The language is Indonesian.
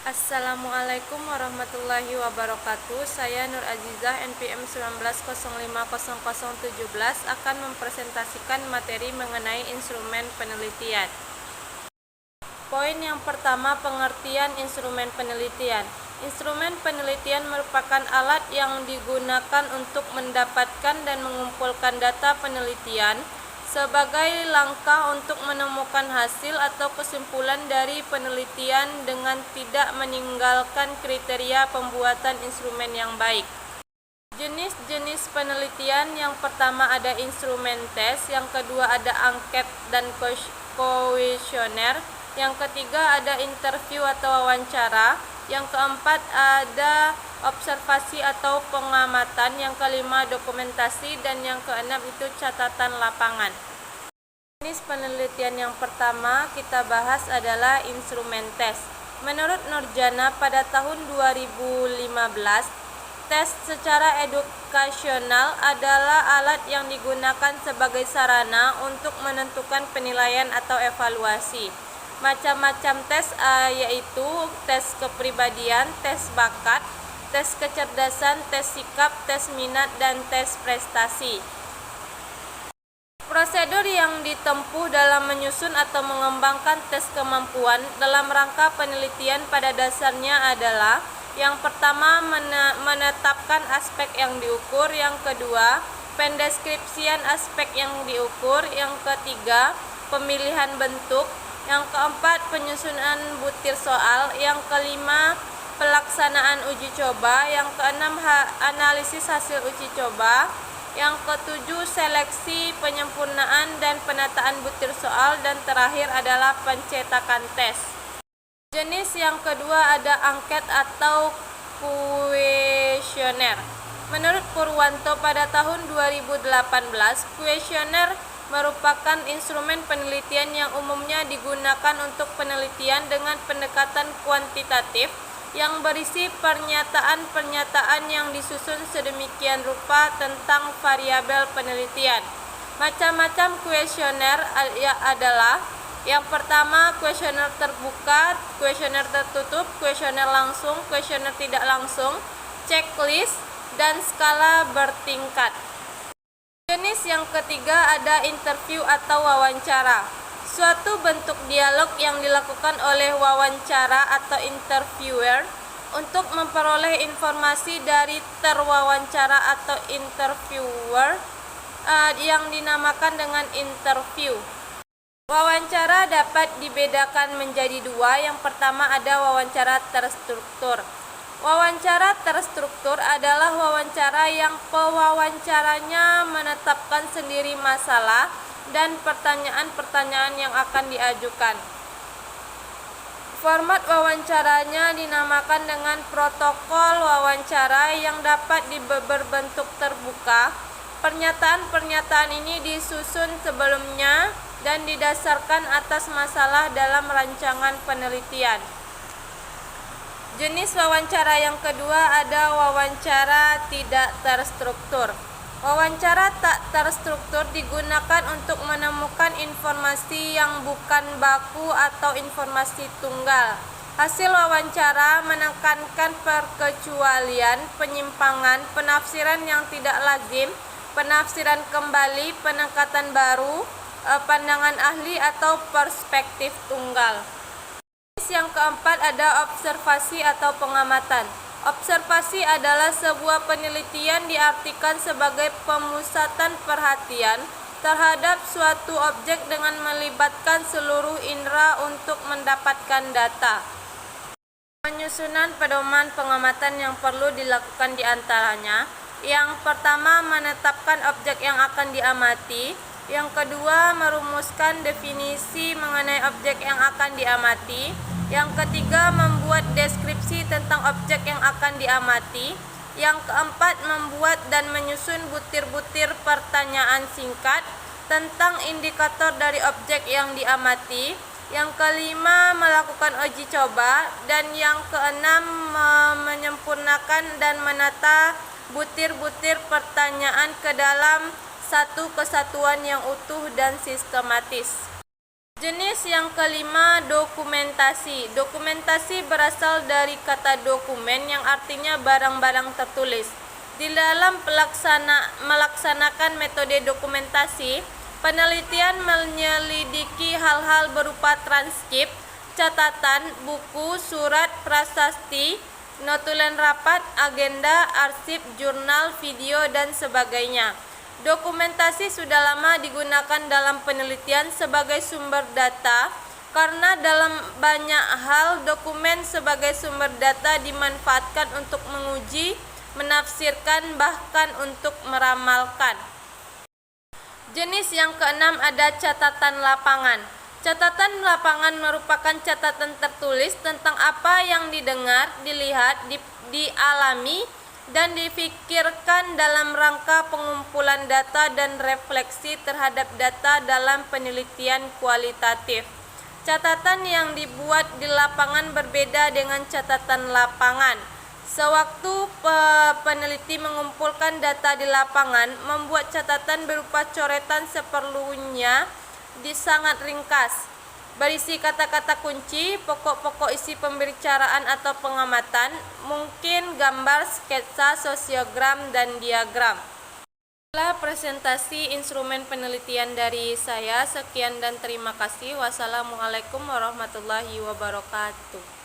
Assalamualaikum warahmatullahi wabarakatuh. Saya Nur Azizah, NPM 19050017 akan mempresentasikan materi mengenai instrumen penelitian. Poin yang pertama, pengertian instrumen penelitian. Instrumen penelitian merupakan alat yang digunakan untuk mendapatkan dan mengumpulkan data penelitian sebagai langkah untuk menemukan hasil atau kesimpulan dari penelitian dengan tidak meninggalkan kriteria pembuatan instrumen yang baik. Jenis-jenis penelitian: yang pertama ada instrumen tes, yang kedua ada angket dan kuesioner, yang ketiga ada interview atau wawancara, yang keempat ada observasi atau pengamatan, yang kelima dokumentasi, dan yang keenam itu catatan lapangan. Jenis penelitian yang pertama kita bahas adalah instrumen tes. Menurut Nurjana, pada tahun 2015, tes secara edukasional adalah alat yang digunakan sebagai sarana untuk menentukan penilaian atau evaluasi. Macam-macam tes yaitu tes kepribadian, tes bakat, tes kecerdasan, tes sikap, tes minat, dan tes prestasi. Prosedur yang ditempuh dalam menyusun atau mengembangkan tes kemampuan dalam rangka penelitian pada dasarnya adalah: yang pertama, menetapkan aspek yang diukur, yang kedua, pendeskripsian aspek yang diukur, yang ketiga, pemilihan bentuk, yang keempat, penyusunan butir soal, yang kelima, pelaksanaan uji coba, yang keenam, analisis hasil uji coba, yang ketujuh, seleksi, penyempurnaan, dan penataan butir soal, dan terakhir adalah pencetakan tes. Jenis yang kedua ada angket atau kuesioner. Menurut Purwanto, pada tahun 2018, kuesioner merupakan instrumen penelitian yang umumnya digunakan untuk penelitian dengan pendekatan kuantitatif yang berisi pernyataan-pernyataan yang disusun sedemikian rupa tentang variabel penelitian. Macam-macam kuesioner adalah: yang pertama, kuesioner terbuka, kuesioner tertutup, kuesioner langsung, kuesioner tidak langsung, checklist, dan skala bertingkat. Jenis yang ketiga ada interview atau wawancara. Suatu bentuk dialog yang dilakukan oleh wawancara atau interviewer untuk memperoleh informasi dari terwawancara atau interviewer yang dinamakan dengan interview. Wawancara dapat dibedakan menjadi dua. Yang pertama ada wawancara terstruktur. Wawancara terstruktur adalah wawancara yang pewawancaranya menetapkan sendiri masalah dan pertanyaan-pertanyaan yang akan diajukan. Format wawancaranya dinamakan dengan protokol wawancara yang dapat berbentuk terbuka. Pernyataan-pernyataan ini disusun sebelumnya dan didasarkan atas masalah dalam rancangan penelitian. Jenis wawancara yang kedua ada wawancara tidak terstruktur. Wawancara tak terstruktur digunakan untuk menemukan informasi yang bukan baku atau informasi tunggal. Hasil wawancara menekankan perkecualian, penyimpangan, penafsiran yang tidak lazim, penafsiran kembali, pendekatan baru, pandangan ahli, atau perspektif tunggal. Yang keempat ada observasi atau pengamatan. Observasi adalah sebuah penelitian diartikan sebagai pemusatan perhatian terhadap suatu objek dengan melibatkan seluruh indera untuk mendapatkan data. Penyusunan pedoman pengamatan yang perlu dilakukan diantaranya: yang pertama, menetapkan objek yang akan diamati. Yang kedua, merumuskan definisi mengenai objek yang akan diamati. Yang ketiga, membuat deskripsi tentang objek yang akan diamati. Yang keempat, membuat dan menyusun butir-butir pertanyaan singkat tentang indikator dari objek yang diamati. Yang kelima, melakukan uji coba. Dan yang keenam, menyempurnakan dan menata butir-butir pertanyaan ke dalam satu kesatuan yang utuh dan sistematis. Jenis yang kelima, dokumentasi. Dokumentasi berasal dari kata dokumen yang artinya barang-barang tertulis. Di dalam melaksanakan metode dokumentasi, penelitian menyelidiki hal-hal berupa transkrip, catatan, buku, surat, prasasti, notulen rapat, agenda, arsip, jurnal, video, dan sebagainya. Dokumentasi sudah lama digunakan dalam penelitian sebagai sumber data karena dalam banyak hal dokumen sebagai sumber data dimanfaatkan untuk menguji, menafsirkan, bahkan untuk meramalkan. Jenis yang keenam ada catatan lapangan. Catatan lapangan merupakan catatan tertulis tentang apa yang didengar, dilihat, dialami, dan difikirkan dalam rangka pengumpulan data dan refleksi terhadap data dalam penelitian kualitatif. Catatan yang dibuat di lapangan berbeda dengan catatan lapangan. Sewaktu peneliti mengumpulkan data di lapangan, membuat catatan berupa coretan seperlunya sangat ringkas, berisi kata-kata kunci, pokok-pokok isi pembicaraan atau pengamatan, mungkin gambar, sketsa, sosiogram, dan diagram. Itulah presentasi instrumen penelitian dari saya. Sekian dan terima kasih. Wassalamualaikum warahmatullahi wabarakatuh.